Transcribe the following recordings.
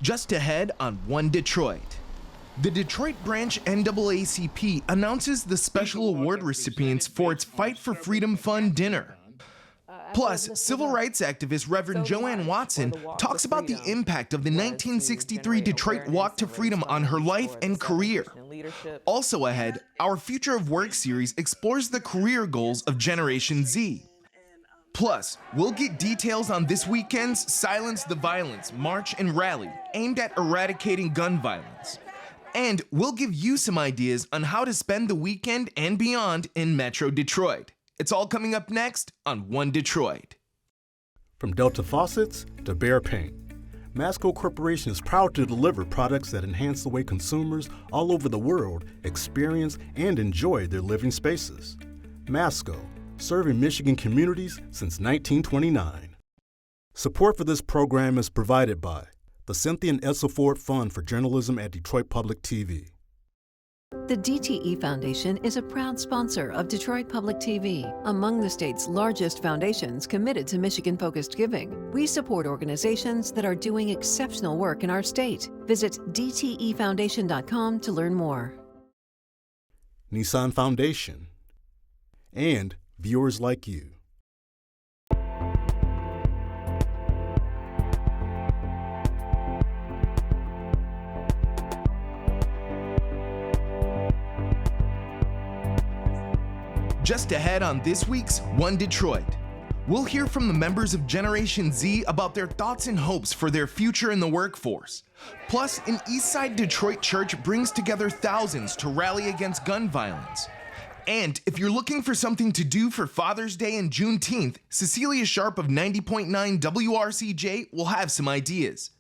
Just ahead on One Detroit. The Detroit branch NAACP announces the special award recipients for its Fight for Freedom Fund dinner. Plus, civil rights activist Reverend JoAnn Watson talks about the impact of the 1963 Detroit Walk to Freedom on her life and career. Also ahead, our Future of Work series explores the career goals of Generation Z. Plus, we'll get details on this weekend's Silence the Violence march and rally aimed at eradicating gun violence. And we'll give you some ideas on how to spend the weekend and beyond in Metro Detroit. It's all coming up next on One Detroit. From Delta Faucets to Behr Paint, Masco Corporation is proud to deliver products that enhance the way consumers all over the world experience and enjoy their living spaces. Masco, serving Michigan communities since 1929. Support for this program is provided by the Cynthia and Essa Ford Fund for Journalism at Detroit Public TV. The DTE Foundation is a proud sponsor of Detroit Public TV, among the state's largest foundations committed to Michigan-focused giving. We support organizations that are doing exceptional work in our state. Visit dtefoundation.com to learn more. Nissan Foundation and viewers like you. Just ahead on this week's One Detroit, we'll hear from the members of Generation Z about their thoughts and hopes for their future in the workforce. Plus, an Eastside Detroit church brings together thousands to rally against gun violence. And if you're looking for something to do for Father's Day and Juneteenth, Cecilia Sharp of 90.9 WRCJ will have some ideas.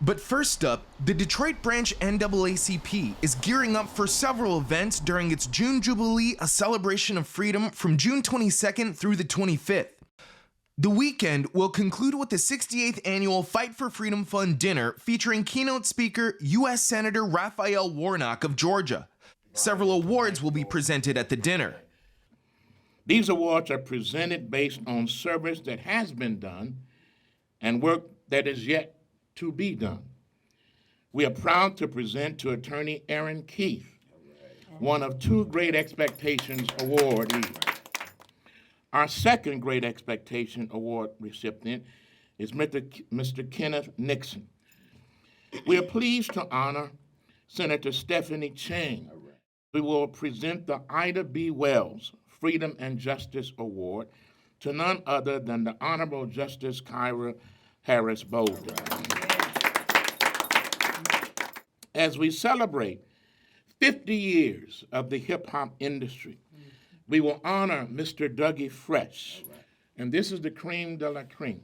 But first up, the Detroit branch NAACP is gearing up for several events during its June Jubilee, a celebration of freedom from June 22nd through the 25th. The weekend will conclude with the 68th annual Fight for Freedom Fund dinner featuring keynote speaker U.S. Senator Raphael Warnock of Georgia. Several awards will be presented at the dinner. These awards are presented based on service that has been done and work that is yet to be done. We are proud to present to Attorney Aaron Keith, one of two Great Expectations awardees. Our second Great Expectation Award recipient is Mr. Kenneth Nixon. We are pleased to honor Senator Stephanie Chang. We will present the Ida B. Wells Freedom and Justice Award to none other than the Honorable Justice Kyra Harris Bolden. As we celebrate 50 years of the hip-hop industry, we will honor Mr. Dougie Fresh, and this is the cream de la cream,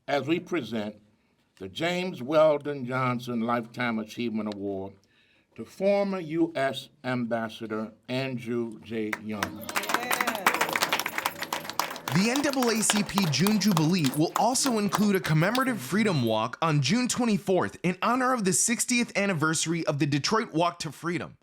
as we present the James Weldon Johnson Lifetime Achievement Award to former U.S. Ambassador Andrew J. Young. The NAACP June Jubilee will also include a commemorative Freedom Walk on June 24th in honor of the 60th anniversary of the Detroit Walk to Freedom.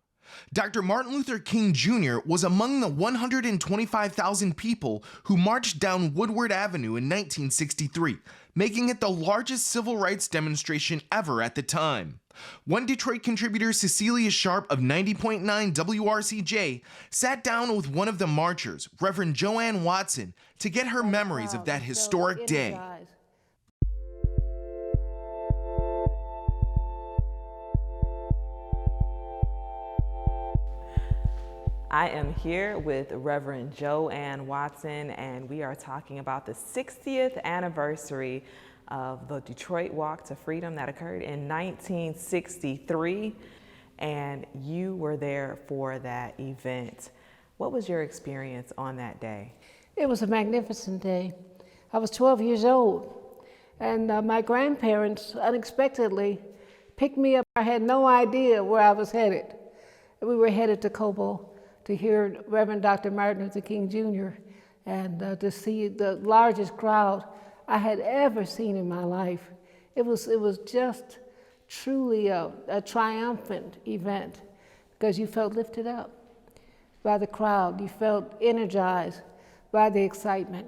Dr. Martin Luther King Jr. was among the 125,000 people who marched down Woodward Avenue in 1963, making it the largest civil rights demonstration ever at the time. One Detroit contributor, Cecilia Sharp of 90.9 WRCJ, sat down with one of the marchers, Reverend JoAnn Watson, to get her memories of that historic day. I am here with Reverend JoAnn Watson, and we are talking about the 60th anniversary of the Detroit Walk to Freedom that occurred in 1963, and you were there for that event. What was your experience on that day? It was a magnificent day. I was 12 years old, and my grandparents unexpectedly picked me up. I had no idea where I was headed. We were headed to Cobo to hear Reverend Dr. Martin Luther King Jr. and to see the largest crowd I had ever seen in my life. It was just truly a triumphant event because you felt lifted up by the crowd. You felt energized by the excitement.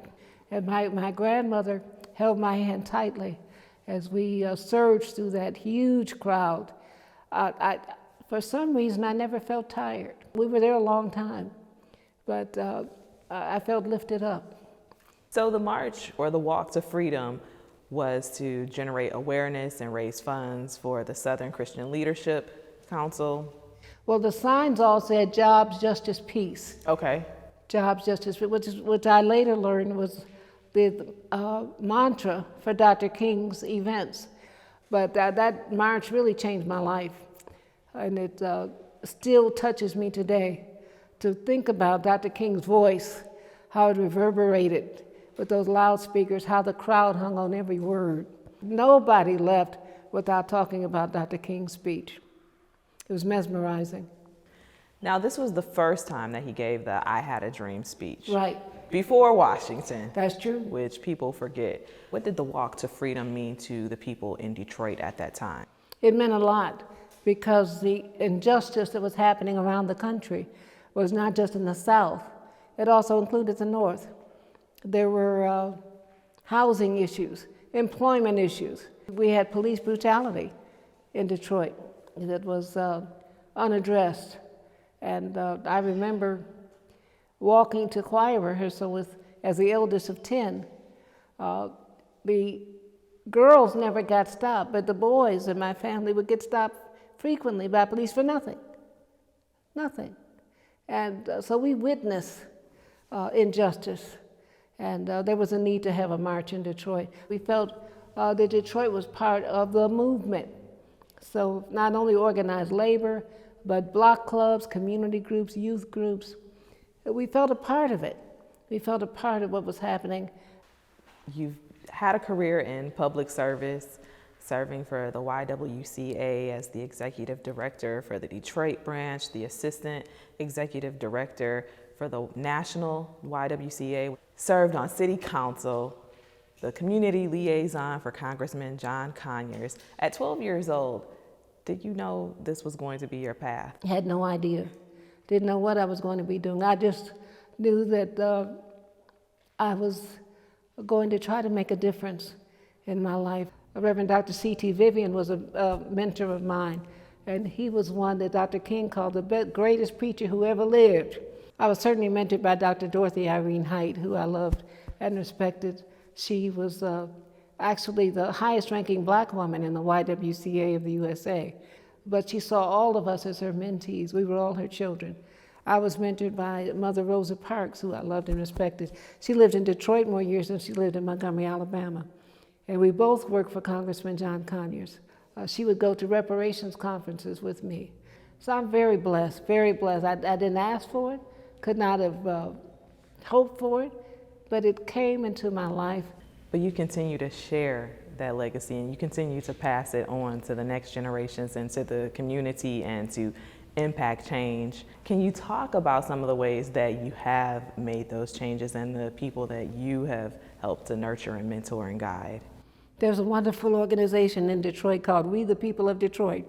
And my grandmother held my hand tightly as we surged through that huge crowd. For some reason, I never felt tired. We were there a long time, but I felt lifted up. So the march or the walk to freedom was to generate awareness and raise funds for the Southern Christian Leadership Council. Well, the signs all said jobs, justice, peace. Okay. Jobs, justice, which I later learned was the mantra for Dr. King's events. But that march really changed my life. And it still touches me today to think about Dr. King's voice, how it reverberated with those loudspeakers, how the crowd hung on every word. Nobody left without talking about Dr. King's speech. It was mesmerizing. Now, this was the first time that he gave the I Had a Dream speech. Right. Before Washington. That's true. Which people forget. What did the walk to freedom mean to the people in Detroit at that time? It meant a lot because the injustice that was happening around the country was not just in the South, it also included the North. There were housing issues, employment issues. We had police brutality in Detroit that was unaddressed. And I remember walking to choir rehearsal as the eldest of 10. The girls never got stopped, but the boys in my family would get stopped frequently by police for nothing. Nothing. And so we witnessed injustice. And there was a need to have a march in Detroit. We felt that Detroit was part of the movement. So not only organized labor, but block clubs, community groups, youth groups. We felt a part of it. We felt a part of what was happening. You've had a career in public service, serving for the YWCA as the executive director for the Detroit branch, the assistant executive director for the national YWCA, served on city council, the community liaison for Congressman John Conyers. At 12 years old, did you know this was going to be your path? I had no idea. Didn't know what I was going to be doing. I just knew that I was going to try to make a difference in my life. Reverend Dr. C.T. Vivian was a mentor of mine, and he was one that Dr. King called the greatest preacher who ever lived. I was certainly mentored by Dr. Dorothy Irene Height, who I loved and respected. She was actually the highest ranking black woman in the YWCA of the USA. But she saw all of us as her mentees. We were all her children. I was mentored by Mother Rosa Parks, who I loved and respected. She lived in Detroit more years than she lived in Montgomery, Alabama. And we both worked for Congressman John Conyers. She would go to reparations conferences with me. So I'm very blessed, very blessed. I didn't ask for it, could not have hoped for it, but it came into my life. But you continue to share that legacy and you continue to pass it on to the next generations and to the community and to impact change. Can you talk about some of the ways that you have made those changes and the people that you have helped to nurture and mentor and guide? There's a wonderful organization in Detroit called We the People of Detroit,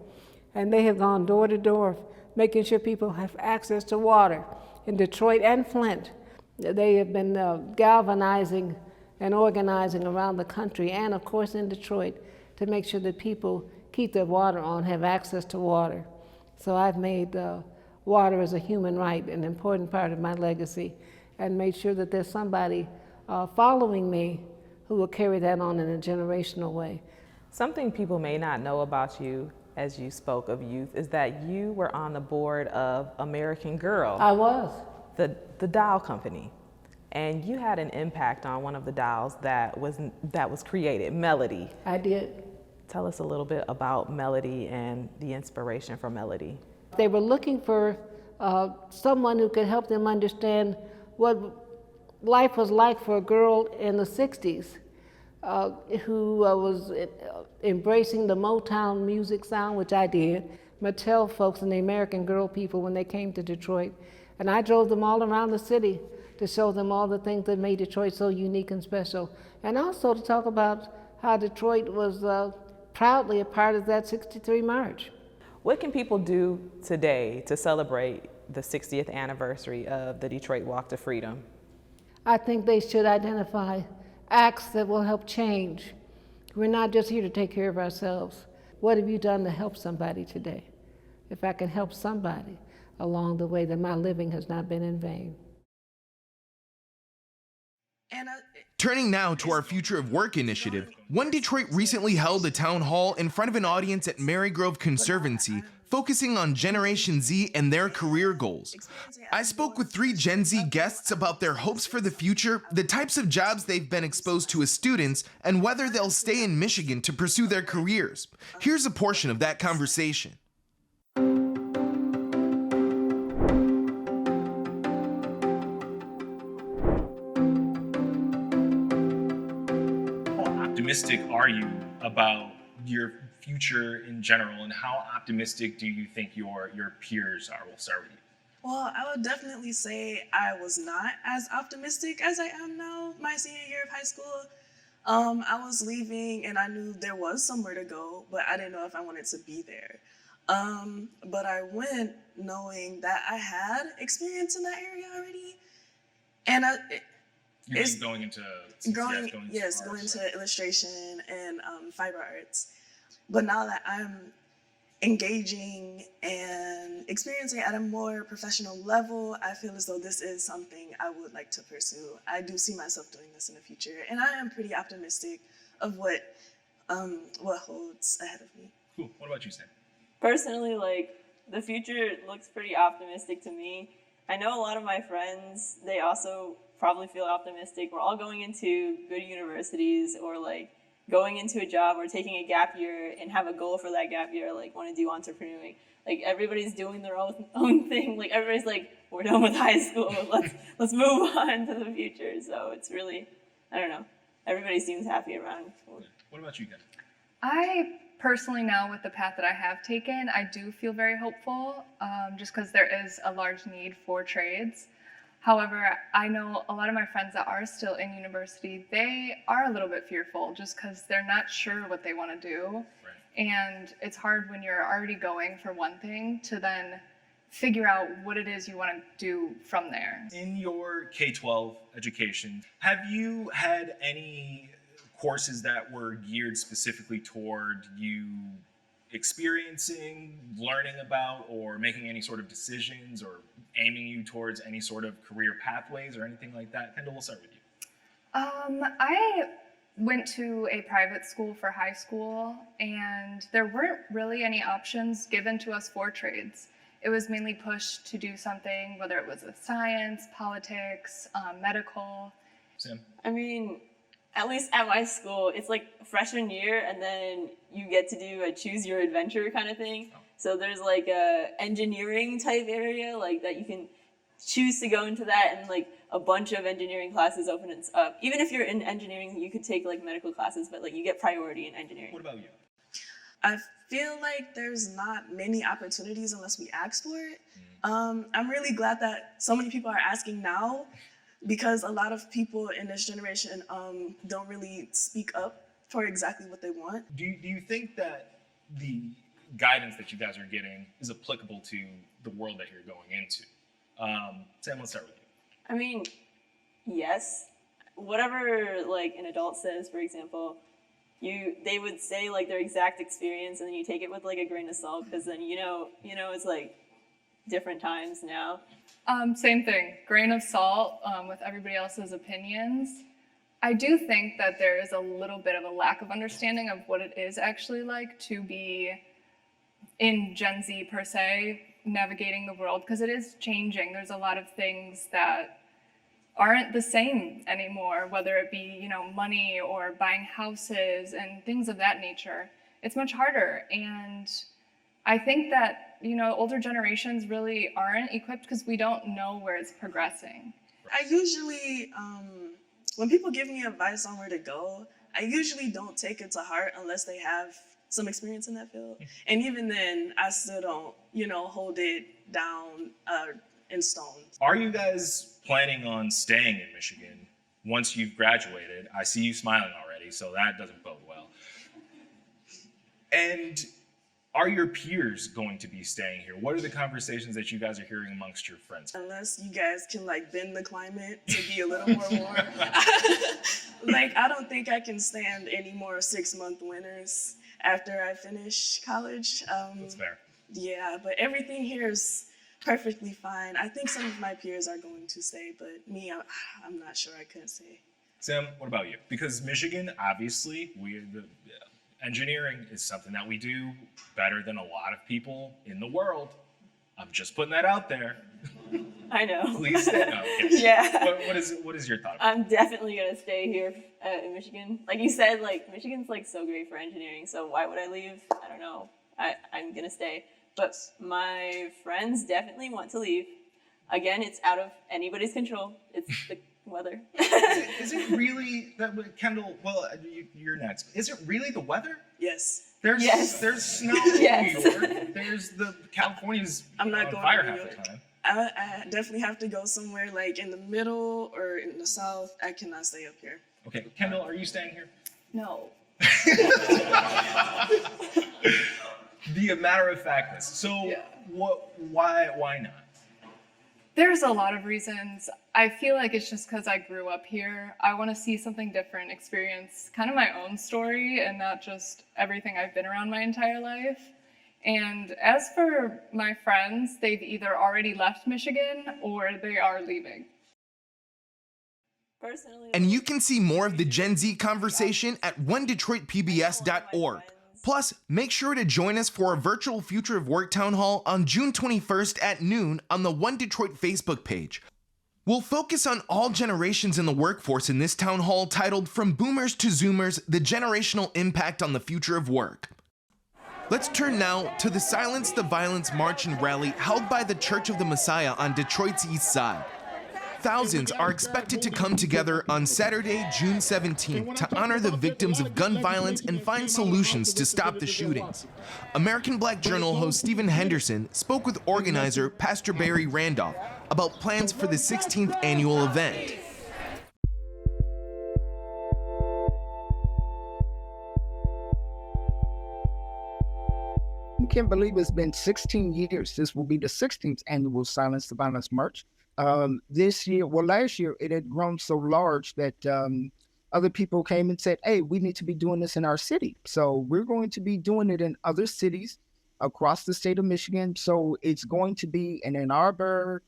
and they have gone door to door making sure people have access to water in Detroit and Flint. They have been galvanizing and organizing around the country and of course in Detroit to make sure that people keep their water on, have access to water. So I've made water as a human right an important part of my legacy and made sure that there's somebody following me who will carry that on in a generational way. Something people may not know about you as you spoke of youth is that you were on the board of American Girl. I was. The doll company. And you had an impact on one of the dolls that was created, Melody. I did. Tell us a little bit about Melody and the inspiration for Melody. They were looking for someone who could help them understand what life was like for a girl in the 60s who was embracing the Motown music sound, which I did, Mattel folks and the American Girl people when they came to Detroit. And I drove them all around the city to show them all the things that made Detroit so unique and special. And also to talk about how Detroit was proudly a part of that '63 march. What can people do today to celebrate the 60th anniversary of the Detroit Walk to Freedom? I think they should identify acts that will help change We're not just here to take care of ourselves. What have you done to help somebody today? If I can help somebody along the way, then my living has not been in vain. Turning now to our Future of Work initiative, One Detroit recently held a town hall in front of an audience at Marygrove Conservancy focusing on Generation Z and their career goals. I spoke with 3 Gen Z guests about their hopes for the future, the types of jobs they've been exposed to as students, and whether they'll stay in Michigan to pursue their careers. Here's a portion of that conversation. Optimistic are you about your future in general, and how optimistic do you think your peers are? We'll start with you. Well, I would definitely say I was not as optimistic as I am now, my senior year of high school. I was leaving and I knew there was somewhere to go, but I didn't know if I wanted to be there. But I went knowing that I had experience in that area already. And Going into illustration and fiber arts. But now that I'm engaging and experiencing at a more professional level, I feel as though this is something I would like to pursue. I do see myself doing this in the future, and I am pretty optimistic of what holds ahead of me. Cool. What about you, Sam? Personally, the future looks pretty optimistic to me. I know a lot of my friends, they also probably feel optimistic. We're all going into good universities, or going into a job, or taking a gap year and have a goal for that gap year, want to do entrepreneuring. Everybody's doing their own thing. Everybody's we're done with high school. Let's move on to the future. So it's really, I don't know. Everybody seems happy around. What about you, Kevin? I personally, now with the path that I have taken, I do feel very hopeful, just because there is a large need for trades. However, I know a lot of my friends that are still in university, they are a little bit fearful just because they're not sure what they want to do. Right. And it's hard when you're already going for one thing to then figure out what it is you want to do from there. In your K-12 education, have you had any courses that were geared specifically toward you experiencing, learning about, or making any sort of decisions, or aiming you towards any sort of career pathways or anything like that? Kendall, we'll start with you. I went to a private school for high school, and there weren't really any options given to us for trades. It was mainly pushed to do something, whether it was with science, politics, medical. Sam? I mean, at least at my school, it's freshman year, and then you get to do a choose your adventure kind of thing. Oh. So there's a engineering type area that you can choose to go into that, and a bunch of engineering classes open up. Even if you're in engineering, you could take medical classes, but you get priority in engineering. What about you? I feel like there's not many opportunities unless we ask for it. I'm really glad that so many people are asking now, because a lot of people in this generation don't really speak up for exactly what they want. Do you think that the guidance that you guys are getting is applicable to the world that you're going into? Sam, let's start with you. I mean, yes. Whatever an adult says, for example, they would say their exact experience, and then you take it with a grain of salt, because then it's different times now. Same thing, grain of salt with everybody else's opinions. I do think that there is a little bit of a lack of understanding of what it is actually like to be in Gen Z per se, navigating the world, because it is changing. There's a lot of things that aren't the same anymore, whether it be, money or buying houses and things of that nature. It's much harder. And I think that, older generations really aren't equipped because we don't know where it's progressing. I usually, when people give me advice on where to go, I usually don't take it to heart unless they have some experience in that field. And even then, I still don't, hold it down in stone. Are you guys planning on staying in Michigan once you've graduated? I see you smiling already, so that doesn't bode well. And Are your peers going to be staying here? What are the conversations that you guys are hearing amongst your friends? Unless you guys can like bend the climate to be a little more warm. Like, I don't think I can stand any more 6-month winters after I finish college. That's fair. Yeah, but everything here is perfectly fine. I think some of my peers are going to stay, but me, I'm not sure. I couldn't say. Sam, what about you? Because Michigan, obviously, engineering is something that we do better than a lot of people in the world. I'm just putting that out there. I know. Please stay. No, Yeah. What is your thought? I'm definitely gonna stay here in Michigan. Like you said, like Michigan's like so great for engineering. So why would I leave? I don't know. I'm gonna stay. But my friends definitely want to leave. Again, it's out of anybody's control. It's the weather. Is it really that, Kendall? Well, you're next. Is it really the weather? Yes. There's snow in Yes. New York. There's the California's I'm not on going fire to New half the York. time. I definitely have to go somewhere like in the middle or in the south. I cannot stay up here. Okay, Kendall, are you staying here? No. The matter of factness. So Yeah. why not? There's a lot of reasons. I feel like it's just because I grew up here. I want to see something different, experience kind of my own story and not just everything I've been around my entire life. And as for my friends, they've either already left Michigan or they are leaving. Personally. And you can see more of the Gen Z conversation at onedetroitpbs.org. Plus, make sure to join us for a virtual Future of Work Town Hall on June 21st at noon on the One Detroit Facebook page. We'll focus on all generations in the workforce in this town hall titled From Boomers to Zoomers, the Generational Impact on the Future of Work. Let's turn now to the Silence the Violence March and Rally held by the Church of the Messiah on Detroit's East Side. Thousands are expected to come together on Saturday, June 17th to honor the victims of gun violence and find solutions to stop the shootings. American Black Journal host Stephen Henderson spoke with organizer Pastor Barry Randolph about plans for the 16th annual event. I can't believe it's been 16 years. This will be the 16th annual Silence the Violence March. Last year, it had grown so large that other people came and said, hey, we need to be doing this in our city. So we're going to be doing it in other cities across the state of Michigan. So it's going to be in Ann Arbor,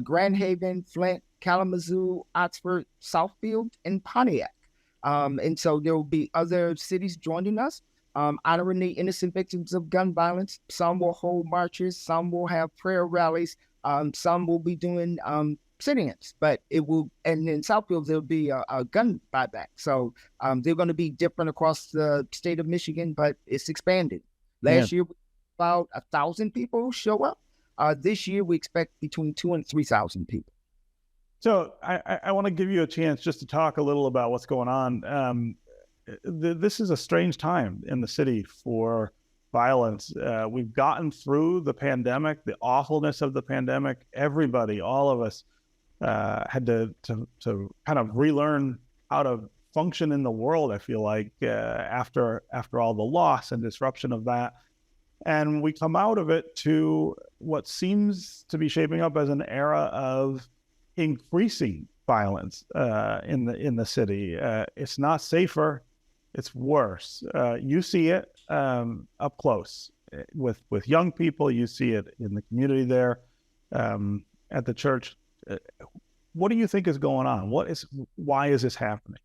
Grand Haven, Flint, Kalamazoo, Oxford, Southfield, and Pontiac. And so there will be other cities joining us, honoring the innocent victims of gun violence. Some will hold marches, some will have prayer rallies. Some will be doing sit-ins, but and in Southfield, there'll be a gun buyback. So they're going to be different across the state of Michigan, but it's expanded. Last year, about 1,000 people show up. This year, we expect between 2,000 and 3,000 people. So I want to give you a chance just to talk a little about what's going on. This is a strange time in the city for violence. We've gotten through the pandemic, the awfulness of the pandemic. Everybody, all of us, had to kind of relearn how to function in the world. I feel like after all the loss and disruption of that, and we come out of it to what seems to be shaping up as an era of increasing violence in the city. It's not safer. It's worse. You see it up close with young people. You see it in the community there at the church. What do you think is going on? Why is this happening?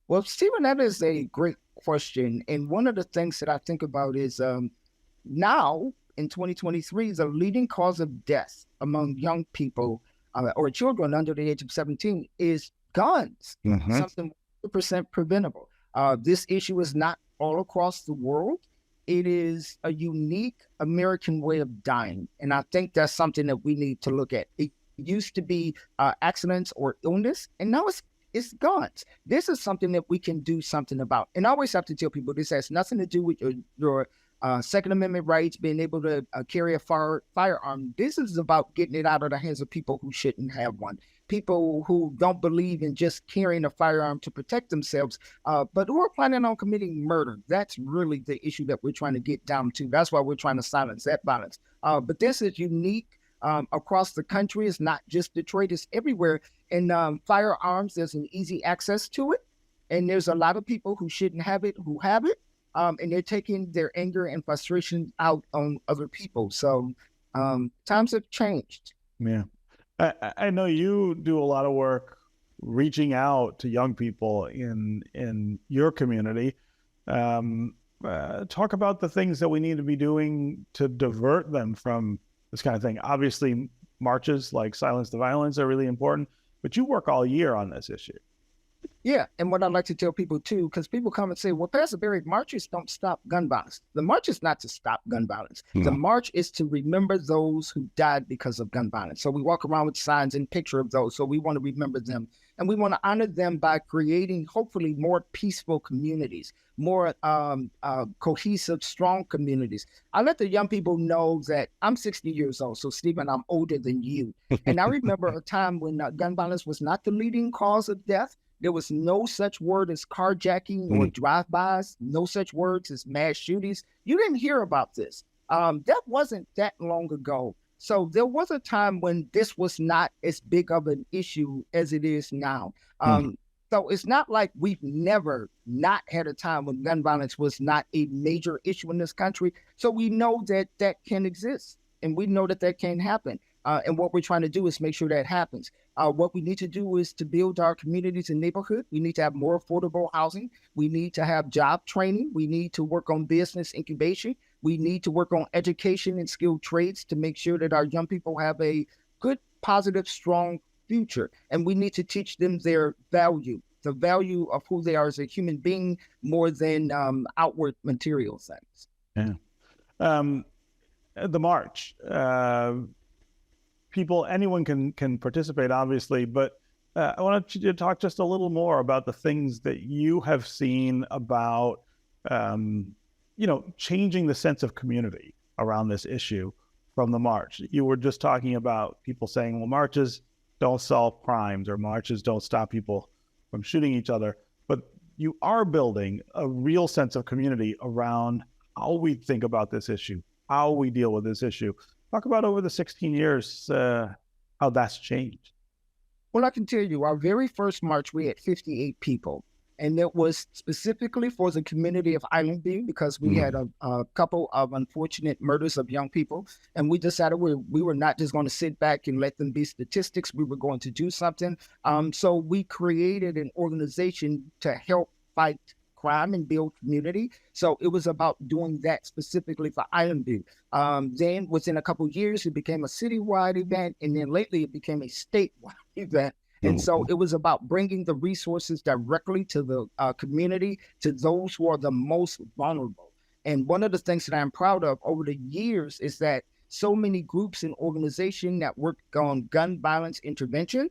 Well, Stephen, that is a great question. And one of the things that I think about is now in 2023, the leading cause of death among young people or children under the age of 17 is guns, something 100% preventable. This issue is not all across the world. It is a unique American way of dying. And I think that's something that we need to look at. It used to be accidents or illness, and now it's guns. This is something that we can do something about. And I always have to tell people this has nothing to do with your Second Amendment rights, being able to carry a firearm. This is about getting it out of the hands of people who shouldn't have one. people who don't believe in just carrying a firearm to protect themselves, but who are planning on committing murder. That's really the issue that we're trying to get down to. That's why we're trying to silence that violence. But this is unique across the country. It's not just Detroit, it's everywhere. And firearms, there's an easy access to it. And there's a lot of people who shouldn't have it who have it. And they're taking their anger and frustration out on other people. So times have changed. Yeah. I know you do a lot of work reaching out to young people in your community. Talk about the things that we need to be doing to divert them from this kind of thing. Obviously, marches like Silence the Violence are really important, but you work all year on this issue. Yeah, and what I'd like to tell people too, because people come and say, well, Pastor Barry, marches don't stop gun violence. The march is not to stop gun violence. No. The march is to remember those who died because of gun violence. So we walk around with signs and picture of those. So we want to remember them. And we want to honor them by creating, hopefully, more peaceful communities, more cohesive, strong communities. I let the young people know that I'm 60 years old. So, Stephen, I'm older than you. And I remember a time when gun violence was not the leading cause of death. There was no such word as carjacking or drive-bys, no such words as mass shootings. You didn't hear about this. That wasn't that long ago. So there was a time when this was not as big of an issue as it is now. So it's not like we've never not had a time when gun violence was not a major issue in this country. So we know that that can exist, and we know that that can happen. And what we're trying to do is make sure that happens. What we need to do is to build our communities and neighborhood. We need to have more affordable housing. We need to have job training. We need to work on business incubation. We need to work on education and skilled trades to make sure that our young people have a good, positive, strong future. And we need to teach them their value, the value of who they are as a human being, more than outward material things. Yeah. The march. Anyone can participate, obviously, but I want you to talk just a little more about the things that you have seen about, changing the sense of community around this issue from the march. You were just talking about people saying, well, marches don't solve crimes or marches don't stop people from shooting each other, but you are building a real sense of community around how we think about this issue, how we deal with this issue. Talk about over the 16 years, how that's changed. Well, I can tell you, our very first march, we had 58 people. And it was specifically for the community of Island View because we had a couple of unfortunate murders of young people. And we decided we were not just going to sit back and let them be statistics. We were going to do something. So we created an organization to help fight crime and build community. So it was about doing that specifically for Island View. Then within a couple of years, it became a citywide event. And then lately it became a statewide event. And so it was about bringing the resources directly to the community, to those who are the most vulnerable. And one of the things that I'm proud of over the years is that so many groups and organizations that work on gun violence intervention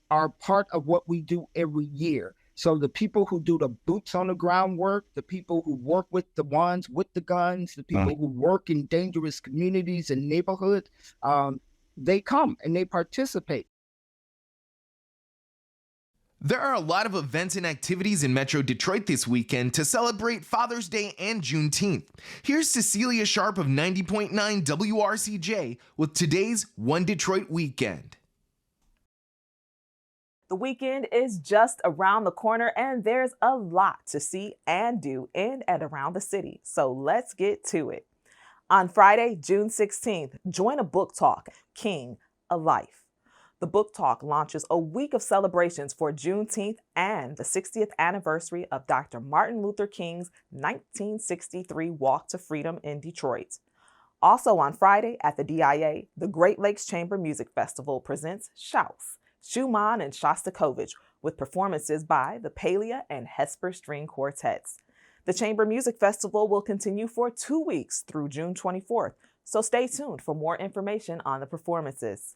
are part of what we do every year. So the people who do the boots on the ground work, the people who work with the ones with the guns, the people who work in dangerous communities and neighborhoods, they come and they participate. There are a lot of events and activities in Metro Detroit this weekend to celebrate Father's Day and Juneteenth. Here's Cecilia Sharp of 90.9 WRCJ with today's One Detroit Weekend. The weekend is just around the corner and there's a lot to see and do in and around the city. So let's get to it. On Friday, June 16th, join a book talk, King, a Life. The book talk launches a week of celebrations for Juneteenth and the 60th anniversary of Dr. Martin Luther King's 1963 Walk to Freedom in Detroit. Also on Friday at the DIA, the Great Lakes Chamber Music Festival presents Shouts, Schumann and Shostakovich, with performances by the Palia and Hesper String Quartets. The Chamber Music Festival will continue for 2 weeks through June 24th, so stay tuned for more information on the performances.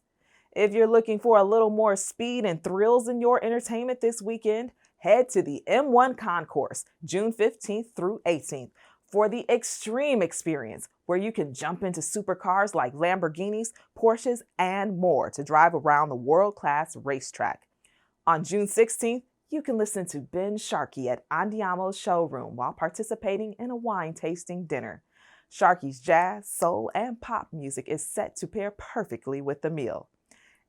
If you're looking for a little more speed and thrills in your entertainment this weekend, head to the M1 Concourse, June 15th through 18th, for the extreme experience, where you can jump into supercars like Lamborghinis, Porsches, and more to drive around the world-class racetrack. On June 16th, you can listen to Ben Sharkey at Andiamo's showroom while participating in a wine tasting dinner. Sharkey's jazz, soul, and pop music is set to pair perfectly with the meal.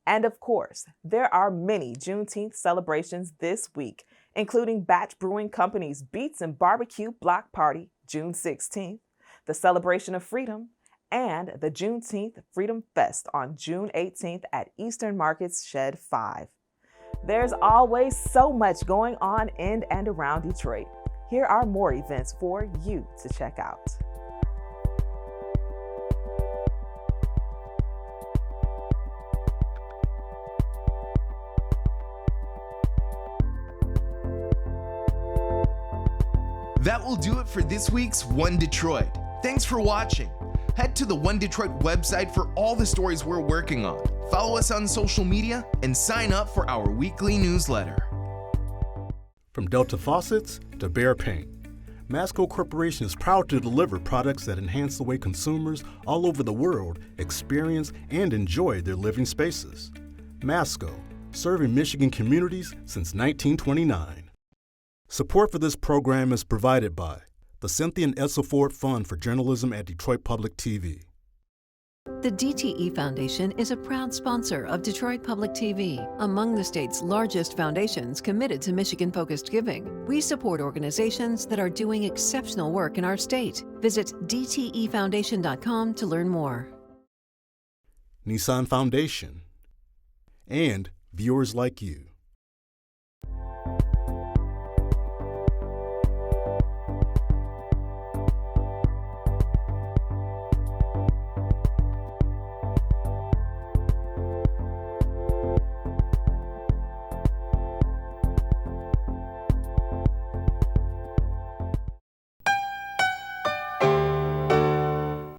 And of course, there are many Juneteenth celebrations this week, including Batch Brewing Company's Beats and Barbecue Block Party, June 16th, the Celebration of Freedom, and the Juneteenth Freedom Fest on June 18th at Eastern Market's Shed 5. There's always so much going on in and around Detroit. Here are more events for you to check out. That will do it for this week's One Detroit. Thanks for watching. Head to the One Detroit website for all the stories we're working on. Follow us on social media and sign up for our weekly newsletter. From Delta Faucets to Behr Paint, Masco Corporation is proud to deliver products that enhance the way consumers all over the world experience and enjoy their living spaces. Masco, serving Michigan communities since 1929. Support for this program is provided by the Cynthia and Essa Ford Fund for Journalism at Detroit Public TV. The DTE Foundation is a proud sponsor of Detroit Public TV, among the state's largest foundations committed to Michigan-focused giving. We support organizations that are doing exceptional work in our state. Visit dtefoundation.com to learn more. Nissan Foundation and viewers like you.